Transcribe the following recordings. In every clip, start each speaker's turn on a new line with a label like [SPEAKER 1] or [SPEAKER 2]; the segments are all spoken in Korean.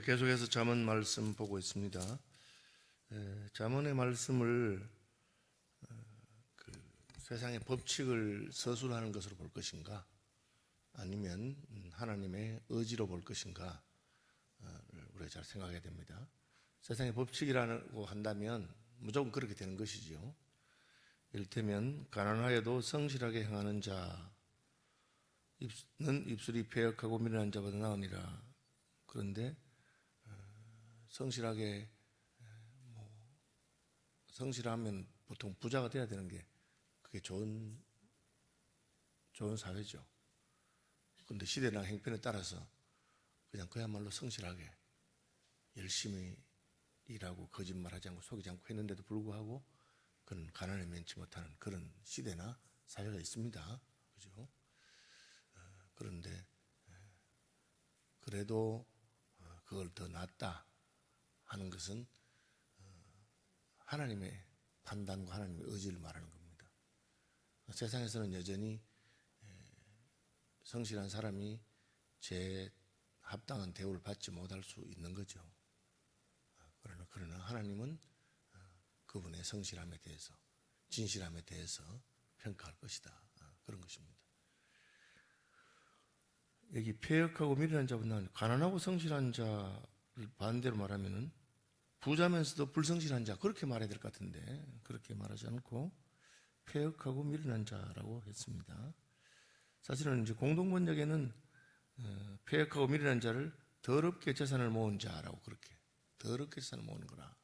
[SPEAKER 1] 계속해서 잠언 말씀 보고 있습니다. 잠언의 말씀을 세상의 법칙을 서술하는 것으로 볼 것인가, 아니면 하나님의 의지로 볼 것인가를 우리가 잘 생각해야 됩니다. 세상의 법칙이라고 한다면 무조건 그렇게 되는 것이지요. 이를테면 가난하여도 성실하게 행하는 자는 입술이 패역하고 미련한 자보다 나으니라. 그런데 성실하면 보통 부자가 돼야 되는 게 그게 좋은 사회죠. 그런데 시대나 행편에 따라서 그냥 그야말로 성실하게 열심히 일하고 거짓말하지 않고 속이지 않고 했는데도 불구하고 그는 가난에 면치 못하는 그런 시대나 사회가 있습니다. 그죠? 그런데 그래도 그걸 더 낫다 하는 것은 하나님의 판단과 하나님의 의지를 말하는 겁니다. 세상에서는 여전히 성실한 사람이 제 합당한 대우를 받지 못할 수 있는 거죠. 그러나 하나님은 그분의 성실함에 대해서, 진실함에 대해서 평가할 것이다. 그런 것입니다. 여기 패역하고 미련한 자보다 가난하고 성실한 자를 반대로 말하면은 부자면서도 불성실한 자, 그렇게 말해야 될 것 같은데 그렇게 말하지 않고 패역하고 미련한 자라고 했습니다. 사실은 이제 공동번역에는 패역하고 미련한 자를 더럽게 재산을 모은 자라고, 그렇게 더럽게 재산을 모으는 거라,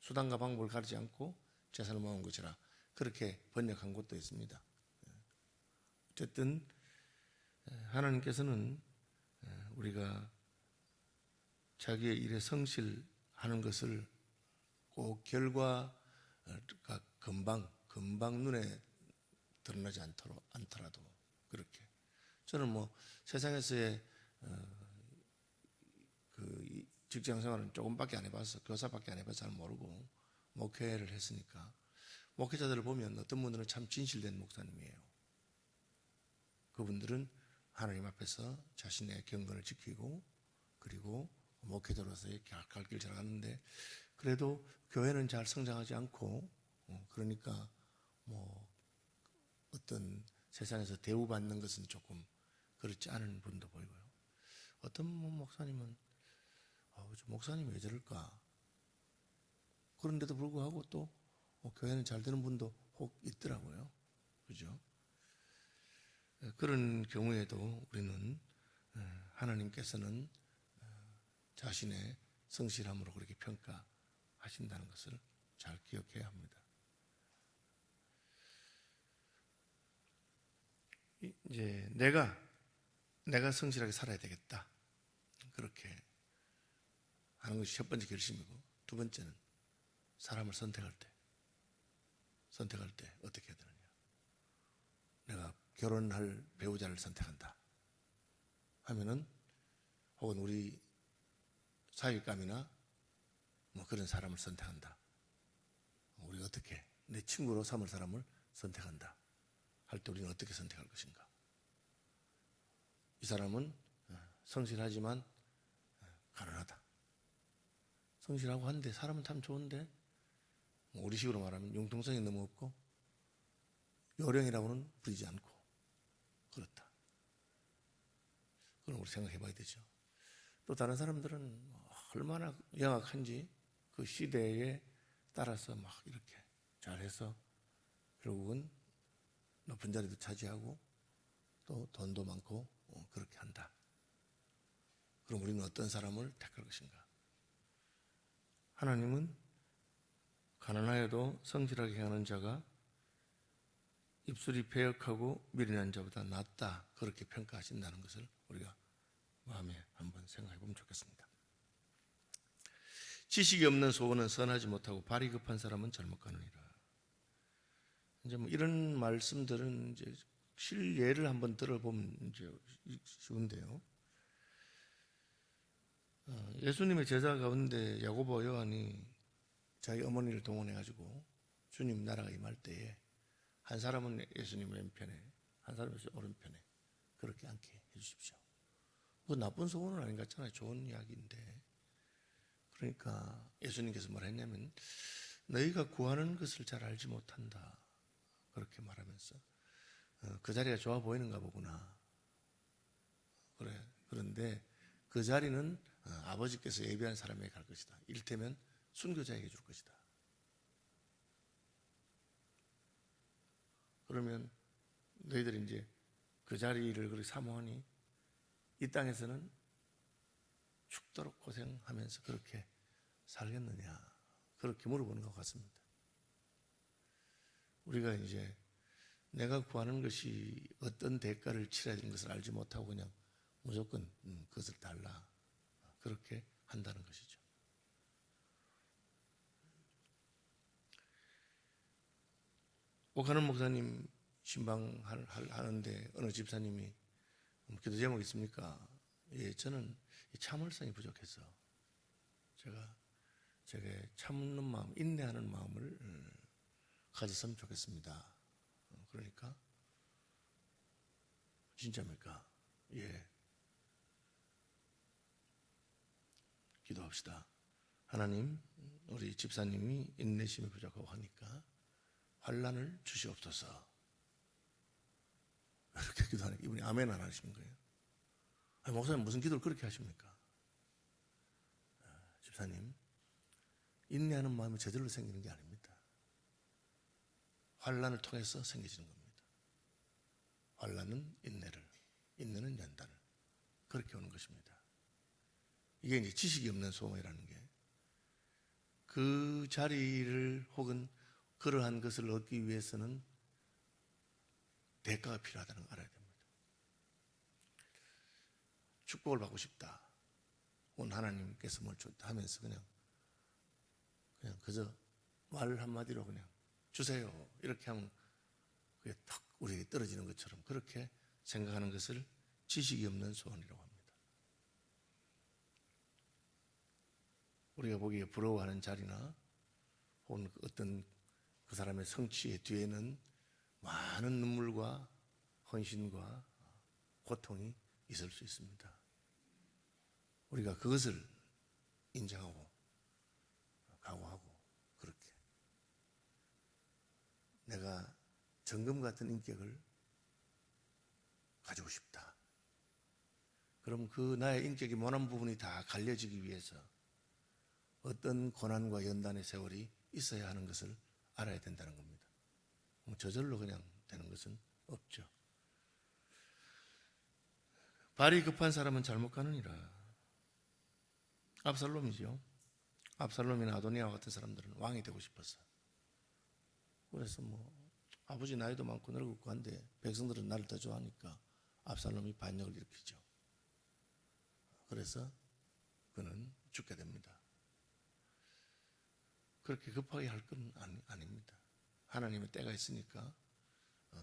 [SPEAKER 1] 수단과 방법을 가리지 않고 재산을 모은 것이라 그렇게 번역한 곳도 있습니다. 어쨌든 하나님께서는 우리가 자기의 일에 성실하는 것을 꼭 결과가 금방 눈에 드러나지 않더라도 그렇게, 저는 세상에서의 그 직장 생활은 조금밖에 안 해봐서, 교사밖에 안 해봐서 잘 모르고 목회를 했으니까, 목회자들을 보면 어떤 분들은 참 진실된 목사님이에요. 그분들은 하나님 앞에서 자신의 경건을 지키고 그리고 목회자로서의 갈 길 잘 가는데, 그래도 교회는 잘 성장하지 않고, 그러니까 어떤 세상에서 대우받는 것은 조금 그렇지 않은 분도 보이고요. 어떤 목사님은 목사님이 왜 저럴까? 그런데도 불구하고 또 교회는 잘 되는 분도 혹 있더라고요. 그죠? 그런 경우에도 우리는 하나님께서는 자신의 성실함으로 그렇게 평가하신다는 것을 잘 기억해야 합니다. 이제 내가 성실하게 살아야 되겠다, 그렇게 하는 것이 첫 번째 결심이고, 두 번째는 사람을 선택할 때 어떻게 해야 되느냐. 내가 결혼할 배우자를 선택한다 하면은, 혹은 우리 사윗감이나 그런 사람을 선택한다, 우리가 어떻게 내 친구로 삼을 사람을 선택한다 할 때 우리는 어떻게 선택할 것인가. 이 사람은 성실하지만 가난하다. 성실하고 한데 사람은 참 좋은데 우리식으로 말하면 융통성이 너무 없고 요령이라고는 부리지 않고 그렇다. 그럼 우리 생각해 봐야 되죠. 또 다른 사람들은 얼마나 영악한지 그 시대에 따라서 막 이렇게 잘해서 결국은 높은 자리도 차지하고 또 돈도 많고 그렇게 한다. 그럼 우리는 어떤 사람을 택할 것인가? 하나님은 가난하여도 성실하게 행하는 자가 입술이 패역하고 미련한 자보다 낫다, 그렇게 평가하신다는 것을 우리가 마음에 한번 생각해 보면 좋겠습니다. 지식이 없는 소원은 선하지 못하고 발이 급한 사람은 잘못 가느니라. 이제 이런 말씀들은 이제 실예를 한번 들어보면 이제 쉬운데요. 예수님의 제자 가운데 야고보, 요한이 자기 어머니를 동원해가지고 주님 나라가 임할 때에 한 사람은 예수님 왼편에, 한 사람은 오른편에 그렇게 앉게 해주십시오. 뭐 나쁜 소원은 아닌 것 같잖아요. 좋은 이야기인데 그러니까 예수님께서 뭐라 했냐면 너희가 구하는 것을 잘 알지 못한다. 그렇게 말하면서 그 자리가 좋아 보이는가 보구나. 그래. 그런데 그 자리는 아버지께서 예비한 사람에게 갈 것이다. 이를테면 순교자에게 줄 것이다. 그러면 너희들이 이제 그 자리를 그렇게 사모하니 이 땅에서는 죽도록 고생하면서 그렇게 살겠느냐. 그렇게 물어보는 것 같습니다. 우리가 이제 내가 구하는 것이 어떤 대가를 치러야 되는 것을 알지 못하고 그냥 무조건 그것을 달라. 그렇게 한다는 것이죠. 오카는 목사님 신방하는데 어느 집사님이 기도 제목이 있습니까? 예, 저는 참을성이 부족해서 제게 참는 마음, 인내하는 마음을 가졌으면 좋겠습니다. 그러니까 진짜입니까? 예. 기도합시다. 하나님, 우리 집사님이 인내심이 부족하고 하니까 환난을 주시옵소서. 이렇게 기도하니까 이분이 아멘 안 하시는 거예요. 아니, 목사님 무슨 기도를 그렇게 하십니까? 집사님, 인내하는 마음이 저절로 생기는 게 아닙니다. 환난을 통해서 생기지는 겁니다. 환난은 인내를, 인내는 연단을 그렇게 오는 것입니다. 이게 이제 지식이 없는 소원이라는 게 그 자리를 혹은 그러한 것을 얻기 위해서는 대가가 필요하다는 걸 알아야 됩니다. 축복을 받고 싶다. 혹은 하나님께서 뭘 줬다 하면서 그냥 그저 말 한마디로 그냥 주세요. 이렇게 하면 그게 탁 우리에게 떨어지는 것처럼 그렇게 생각하는 것을 지식이 없는 소원이라고 합니다. 우리가 보기에 부러워하는 자리나 혹은 어떤 그 사람의 성취의 뒤에는 많은 눈물과 헌신과 고통이 있을 수 있습니다. 우리가 그것을 인정하고 각오하고 그렇게 내가 정금 같은 인격을 가지고 싶다. 그럼 그 나의 인격이 모난 부분이 다 갈려지기 위해서 어떤 고난과 연단의 세월이 있어야 하는 것을 알아야 된다는 겁니다. 저절로 그냥 되는 것은 없죠. 발이 급한 사람은 잘못 가느니라. 압살롬이죠. 압살롬이나 아도니아와 같은 사람들은 왕이 되고 싶었어. 그래서 아버지 나이도 많고 늙었고 한데 백성들은 나를 더 좋아하니까 압살롬이 반역을 일으키죠. 그래서 그는 죽게 됩니다. 그렇게 급하게 할 건 아닙니다. 하나님의 때가 있으니까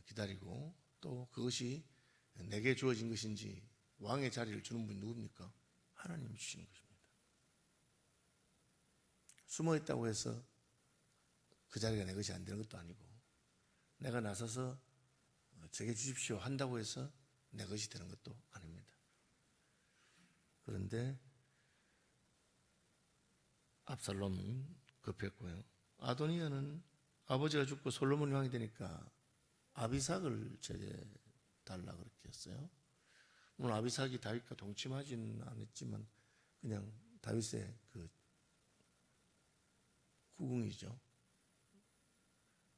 [SPEAKER 1] 기다리고 또 그것이 내게 주어진 것인지 왕의 자리를 주는 분이 누굽니까? 하나님이 주시는 것입니다. 숨어 있다고 해서 그 자리가 내 것이 안 되는 것도 아니고 내가 나서서 제게 주십시오 한다고 해서 내 것이 되는 것도 아닙니다. 그런데 압살롬은 급했고요. 아도니아는 아버지가 죽고 솔로몬이 왕이 되니까 아비삭을 제게 달라 그렇게 했어요. 물론 아비삭이 다윗과 동침하지는 않았지만 그냥 다윗의 그 후궁이죠.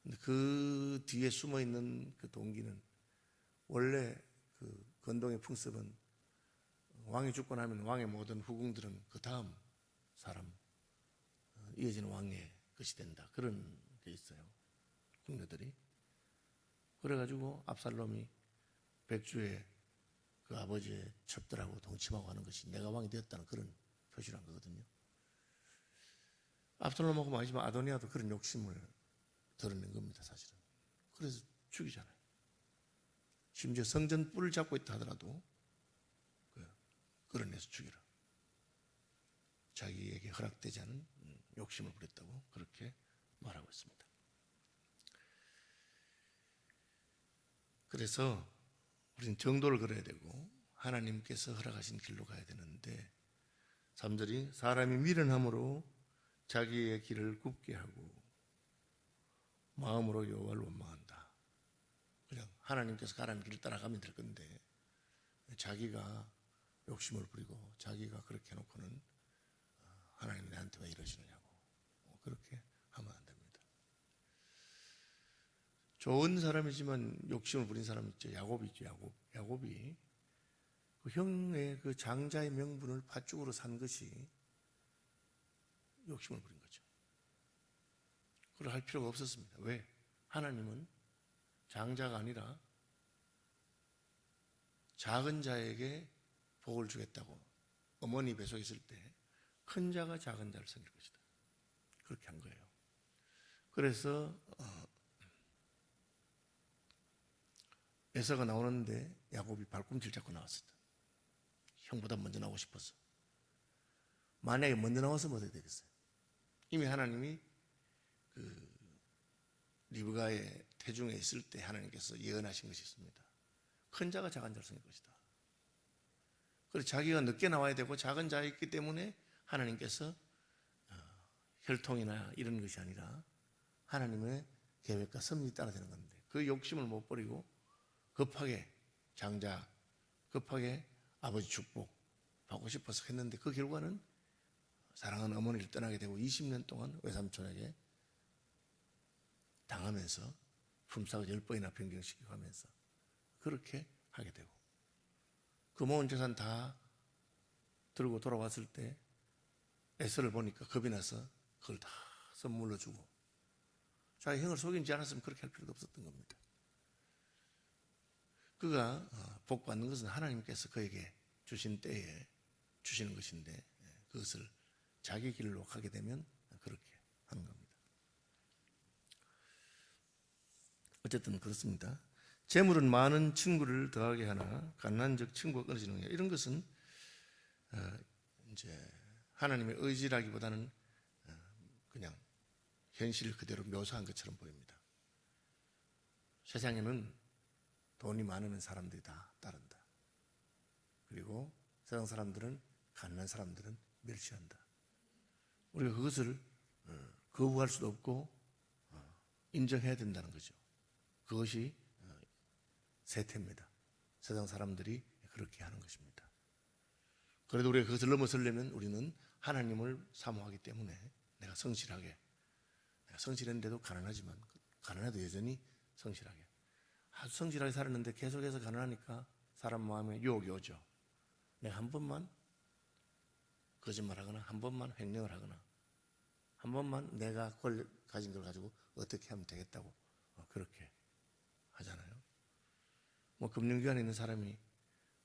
[SPEAKER 1] 근데 그 뒤에 숨어 있는 그 동기는 원래 그 건동의 풍습은 왕이 죽고 나면 왕의 모든 후궁들은 그 다음 사람 이어지는 왕의 것이 된다. 그런 게 있어요. 궁녀들이. 그래가지고 압살롬이 백주에 그 아버지의 첩들하고 동침하고 하는 것이 내가 왕이 되었다는 그런 표시를 한 거거든요. 압살롬하고 말이지만 아도니아도 그런 욕심을 드러낸 겁니다, 사실은. 그래서 죽이잖아요. 심지어 성전 뿔을 잡고 있다 하더라도 끌어내서 죽이라. 자기에게 허락되지 않은 욕심을 부렸다고 그렇게 말하고 있습니다. 그래서 우리는 정도를 걸어야 되고 하나님께서 허락하신 길로 가야 되는데 3절이 사람이 미련함으로 자기의 길을 굽게 하고 마음으로 여호와를 원망한다. 그냥 하나님께서 가라는 길을 따라가면 될 건데 자기가 욕심을 부리고 자기가 그렇게 해놓고는 하나님 나한테 왜 이러시느냐고 그렇게 하면 안 됩니다. 좋은 사람이지만 욕심을 부린 사람 있죠. 야곱이죠. 야곱이 그 형의 그 장자의 명분을 팥죽으로 산 것이 욕심을 부린 거죠. 그걸 할 필요가 없었습니다. 왜? 하나님은 장자가 아니라 작은 자에게 복을 주겠다고 어머니 뱃속에 있을 때 큰 자가 작은 자를 섬길 것이다. 그렇게 한 거예요. 그래서 에서가 나오는데 야곱이 발꿈치를 잡고 나왔었다. 형보다 먼저 나오고 싶어서. 만약에 먼저 나와서 어떻게 되겠어요? 이미 하나님이 그 리브가의 태중에 있을 때 하나님께서 예언하신 것이 있습니다. 큰 자가 작은 자를 섬길 것이다. 그래서 자기가 늦게 나와야 되고 작은 자였기 때문에 하나님께서 혈통이나 이런 것이 아니라 하나님의 계획과 섭리에 따라 되는 건데 그 욕심을 못 버리고 급하게 장자, 급하게 아버지 축복 받고 싶어서 했는데 그 결과는 사랑하는 어머니를 떠나게 되고 20년 동안 외삼촌에게 당하면서 품삯을 10번이나 변경시키고 하면서 그렇게 하게 되고 그 모은 재산 다 들고 돌아왔을 때 에서를 보니까 겁이 나서 그걸 다 선물로 주고 자기 형을 속이지 않았으면 그렇게 할 필요도 없었던 겁니다. 그가 복 받는 것은 하나님께서 그에게 주신 때에 주시는 것인데 그것을 자기 길로 가게 되면 그렇게 하는 겁니다. 어쨌든 그렇습니다. 재물은 많은 친구를 더하게 하나 갓난적 친구가 끊어지느냐 이런 것은 이제 하나님의 의지라기보다는 그냥 현실 그대로 묘사한 것처럼 보입니다. 세상에는 돈이 많으면 사람들이 다 따른다. 그리고 세상 사람들은 가난한 사람들은 멸시한다. 우리가 그것을 거부할 수도 없고 인정해야 된다는 거죠. 그것이 세태입니다. 세상 사람들이 그렇게 하는 것입니다. 그래도 우리가 그것을 넘어서려면 우리는 하나님을 사모하기 때문에 내가 성실하게 내가 성실했는데도 가난하지만 가난해도 여전히 성실하게 아주 성실하게 살았는데 계속해서 가난하니까 사람 마음에 유혹이 오죠. 내가 한 번만 거짓말하거나 한 번만 횡령을 하거나 한 번만 내가 가진 걸 가지고 어떻게 하면 되겠다고 그렇게 하잖아요. 뭐 금융기관에 있는 사람이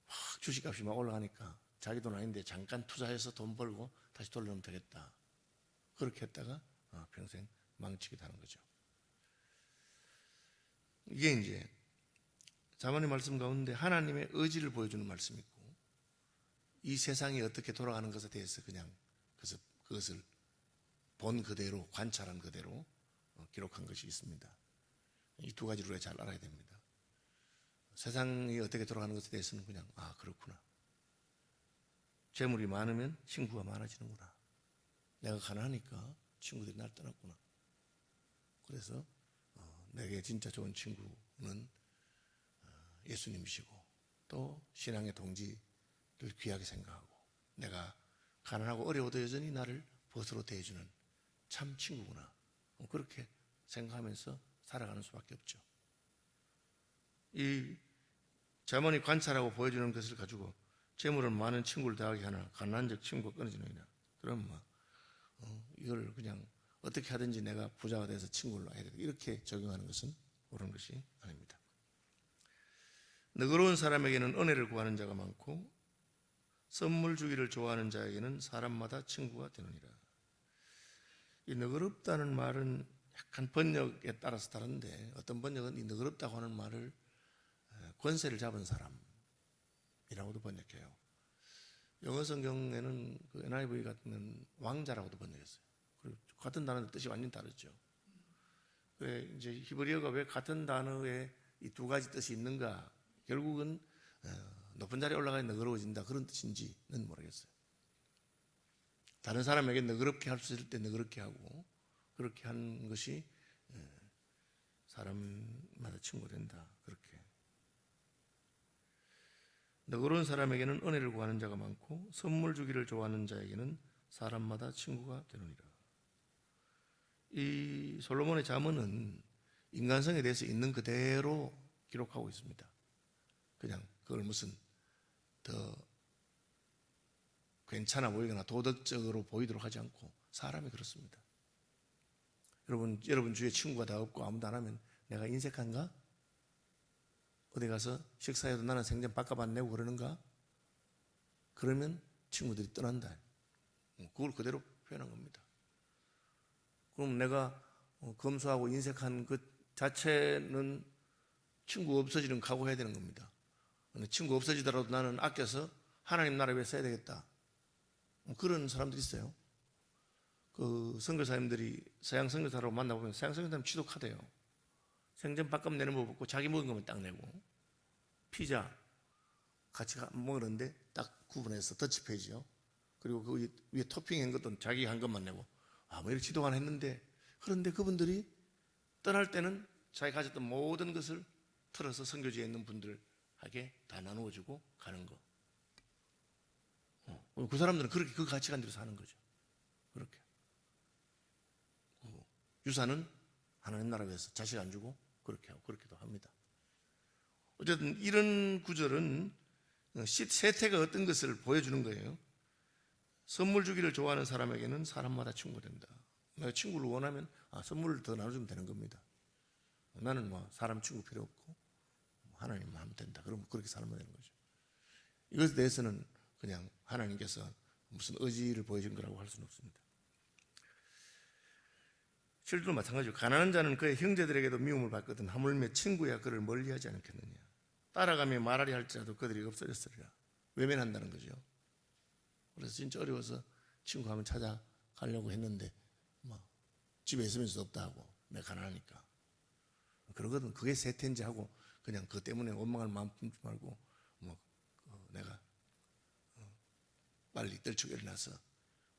[SPEAKER 1] 확 주식값이 막 올라가니까 자기 돈 아닌데 잠깐 투자해서 돈 벌고 다시 돌려놓으면 되겠다. 그렇게 했다가 평생 망치게 하는 거죠. 이게 이제 자문의 말씀 가운데 하나님의 의지를 보여주는 말씀이 있고 이 세상이 어떻게 돌아가는 것에 대해서 그냥 그것을 본 그대로 관찰한 그대로 기록한 것이 있습니다. 이 두 가지를 잘 알아야 됩니다. 세상이 어떻게 돌아가는 것에 대해서는 그냥 그렇구나. 재물이 많으면 친구가 많아지는구나. 내가 가난하니까 친구들이 날 떠났구나. 그래서 내게 진짜 좋은 친구는 예수님이시고 또 신앙의 동지를 귀하게 생각하고 내가 가난하고 어려워도 여전히 나를 벗으로 대해주는 참 친구구나. 그렇게 생각하면서 살아가는 수밖에 없죠. 이 자문이 관찰하고 보여주는 것을 가지고 재물은 많은 친구를 더하게 하나 가난적 친구가 끊어지느냐. 그럼 이걸 그냥 어떻게 하든지 내가 부자가 돼서 친구를 놔야 되겠다. 이렇게 적용하는 것은 옳은 것이 아닙니다. 너그러운 사람에게는 은혜를 구하는 자가 많고 선물 주기를 좋아하는 자에게는 사람마다 친구가 되느니라. 이 너그럽다는 말은 약간 번역에 따라서 다른데 어떤 번역은 이 너그럽다고 하는 말을 권세를 잡은 사람이라고도 번역해요. 영어 성경에는 그 NIV 같은 왕자라고도 번역했어요. 그리고 같은 단어의 뜻이 완전히 다르죠. 그래 이제 히브리어가 왜 같은 단어에 이 두 가지 뜻이 있는가? 결국은 높은 자리에 올라가야 너그러워진다 그런 뜻인지는 모르겠어요. 다른 사람에게 너그럽게 할 수 있을 때 너그럽게 하고 그렇게 하는 것이 사람마다 친구가 된다. 그렇게 너그러운 사람에게는 은혜를 구하는 자가 많고 선물 주기를 좋아하는 자에게는 사람마다 친구가 되느니라. 이 솔로몬의 잠언은 인간성에 대해서 있는 그대로 기록하고 있습니다. 그냥 그걸 무슨 더 괜찮아 보이거나 도덕적으로 보이도록 하지 않고 사람이 그렇습니다. 여러분 주위에 친구가 다 없고 아무도 안 하면 내가 인색한가? 어디 가서 식사해도 나는 생전 밥값 안 내고 그러는가? 그러면 친구들이 떠난다. 그걸 그대로 표현한 겁니다. 그럼 내가 검소하고 인색한 그 자체는 친구 없어지는 각오해야 되는 겁니다. 친구 없어지더라도 나는 아껴서 하나님 나라 위해 써야 되겠다. 그런 사람들이 있어요. 그 선교사님들이 서양 선교사라고 만나보면 서양 선교사님 지독하대요. 생전 밥값 내는 법 없고 자기 먹은 것만 딱 내고 피자 같이 먹으는데 딱 구분해서 더치페이지요. 그리고 그 위에 토핑한 것도 자기 한 것만 내고 뭐 이렇게 지도가 했는데 그런데 그분들이 떠날 때는 자기 가졌던 모든 것을 털어서 선교지에 있는 분들에게 다 나누어주고 가는 거. 그 사람들은 그렇게 그 가치관대로 사는 거죠. 그렇게. 유산은 하나님 나라 위해서 자식 안 주고 그렇게 하고 그렇게도 합니다. 어쨌든 이런 구절은 세태가 어떤 것을 보여주는 거예요. 선물 주기를 좋아하는 사람에게는 사람마다 친구가 된다. 내가 친구를 원하면 선물을 더 나눠주면 되는 겁니다. 나는 사람 친구 필요 없고 하나님만 하면 된다. 그러면 그렇게 살면 되는 거죠. 이것에 대해서는 그냥 하나님께서 무슨 의지를 보여준 거라고 할 수는 없습니다. 실제로 마찬가지로 가난한 자는 그의 형제들에게도 미움을 받거든 하물며 친구야 그를 멀리하지 않겠느냐. 따라가며 말하리 할지라도 그들이 없어졌으리라. 외면한다는 거죠. 그래서 진짜 어려워서 친구 한번 찾아가려고 했는데 집에 있으면 수 없다 하고 내가 가난하니까 그러거든. 그게 세태인지 하고 그냥 그것 때문에 원망할 마음 품지 말고 내가 빨리 떨치고 일어나서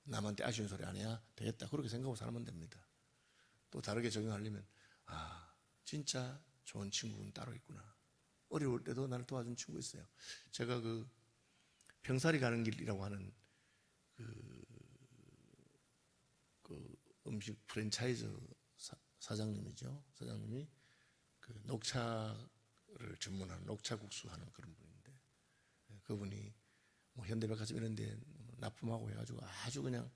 [SPEAKER 1] 남한테 아쉬운 소리 안 해야 되겠다. 그렇게 생각하고 살면 됩니다. 또 다르게 적용하려면 진짜 좋은 친구는 따로 있구나. 어려울 때도 나를 도와준 친구 있어요. 제가 그 병사리 가는 길이라고 하는 그 음식 프랜차이즈 사장님이죠. 사장님이 그 녹차를 전문하는 녹차국수 하는 그런 분인데 그분이 현대백화점 이런 데 납품하고 해가지고 아주 그냥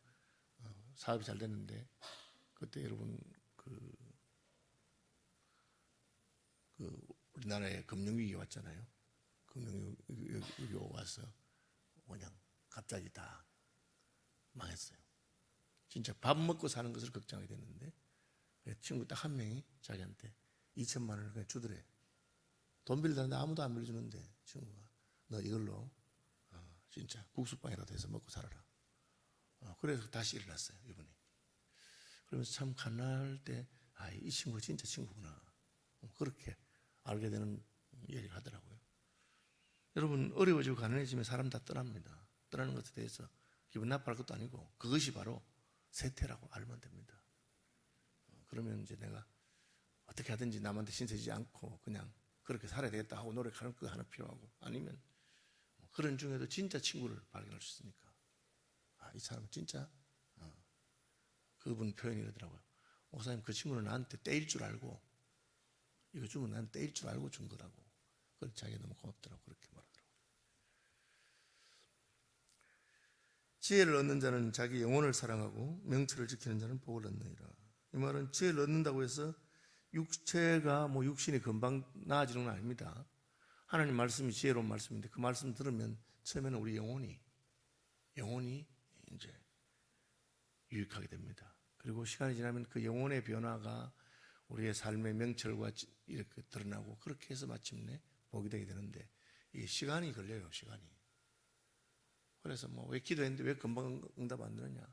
[SPEAKER 1] 사업이 잘 됐는데 그때 여러분 우리나라에 금융위기 왔잖아요. 금융위기 와서 그냥 갑자기 다 망했어요. 진짜 밥 먹고 사는 것을 걱정하게 됐는데 친구 딱 한 명이 자기한테 2천만 원을 그냥 주더래. 돈 빌리는데 아무도 안 빌려주는데 친구가 너 이걸로 진짜 국수빵이라도 해서 먹고 살아라. 그래서 다시 일어났어요. 이분이. 그러면서 참 가난할 때 이 친구가 진짜 친구구나. 그렇게 알게 되는 얘기를 하더라고요. 여러분 어려워지고 가난해지면 사람 다 떠납니다. 떠나는 것에 대해서 기분 나빠할 것도 아니고 그것이 바로 세태라고 알면 됩니다. 그러면 이제 내가 어떻게 하든지 남한테 신세지지 않고 그냥 그렇게 살아야 되겠다 하고 노력하는 거 하나 필요하고 아니면 그런 중에도 진짜 친구를 발견할 수 있으니까 이 사람은 진짜 그분 표현이 이러더라고요. 목사님 그 친구는 나한테 떼일 줄 알고 이거 주면 나한테 떼일 줄 알고 준 거라고. 그걸 자기가 너무 고맙더라고 그렇게 말하더라고요. 지혜를 얻는 자는 자기 영혼을 사랑하고 명철을 지키는 자는 복을 얻느니라. 이 말은 지혜를 얻는다고 해서 육체가 육신이 금방 나아지는 건 아닙니다. 하나님 말씀이 지혜로운 말씀인데 그 말씀 들으면 처음에는 우리 영혼이 이제 유익하게 됩니다. 그리고 시간이 지나면 그 영혼의 변화가 우리의 삶의 명철과 이렇게 드러나고 그렇게 해서 마침내 복이 되게 되는데 이 시간이 걸려요. 시간이. 그래서 왜 기도했는데 왜 금방 응답 안 되느냐.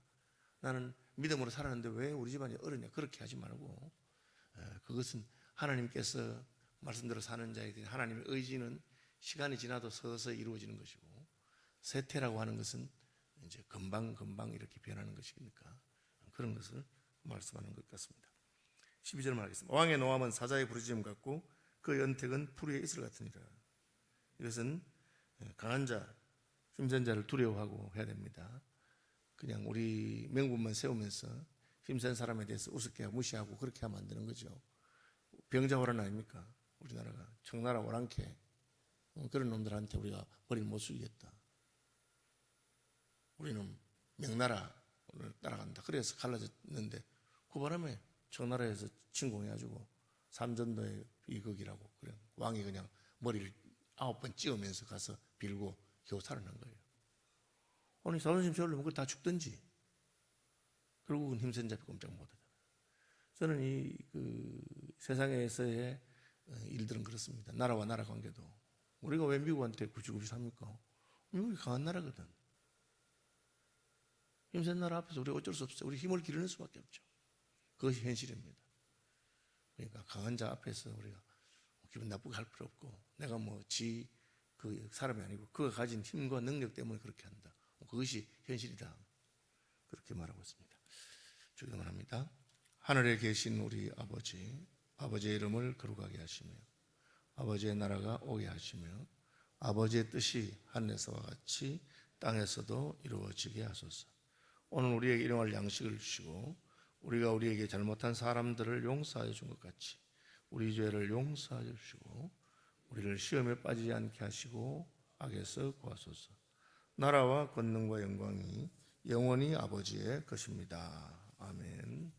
[SPEAKER 1] 나는 믿음으로 살았는데 왜 우리 집안이 어렵냐. 그렇게 하지 말고 그것은 하나님께서 말씀대로 사는 자에게 하나님의 의지는 시간이 지나도 서서히 이루어지는 것이고 세태라고 하는 것은 이제 금방 이렇게 변하는 것이니까 그런 것을 말씀하는 것 같습니다. 12절 말하겠습니다. 왕의 노함은 사자의 부르짖음 같고 그 연택은 풀의 이슬 같으니라. 이것은 강한 자, 힘센 자를 두려워하고 해야 됩니다. 그냥 우리 명분만 세우면서 힘센 사람에 대해서 우습게 하고 무시하고 그렇게 하면 안 되는 거죠. 병자호란 아닙니까? 우리나라가 청나라 오랑캐 그런 놈들한테 우리가 머리를 못 숙이겠다. 우리는 명나라를 따라간다. 그래서 갈라졌는데 그 바람에 청나라에서 침공해가지고 삼전도의 비극이라고 그래. 왕이 그냥 머리를 9번 찧으면서 가서 빌고 겨우 살아난 거예요. 아니 자존심 세우려면 그걸 다 죽든지. 결국은 힘센 자비 꼼짝 못하잖아요. 저는 이 세상에서의 일들은 그렇습니다. 나라와 나라 관계도 우리가 왜 미국한테 굽시굽시 삽니까? 미국이 강한 나라거든. 힘센 나라 앞에서 우리가 어쩔 수 없어요. 우리 힘을 기르는 수밖에 없죠. 그것이 현실입니다. 그러니까 강한 자 앞에서 우리가 기분 나쁘게 할 필요 없고 내가 그 사람이 아니고 그가 가진 힘과 능력 때문에 그렇게 한다. 그것이 현실이다. 그렇게 말하고 있습니다. 주기도만 합니다. 하늘에 계신 우리 아버지, 아버지의 이름을 거룩하게 하시며 아버지의 나라가 오게 하시며 아버지의 뜻이 하늘에서와 같이 땅에서도 이루어지게 하소서. 오늘 우리에게 일용할 양식을 주시고 우리가 우리에게 잘못한 사람들을 용서하여 준 것 같이 우리 죄를 용서하여 주시고 우리를 시험에 빠지지 않게 하시고 악에서 구하소서. 나라와 권능과 영광이 영원히 아버지의 것입니다. 아멘.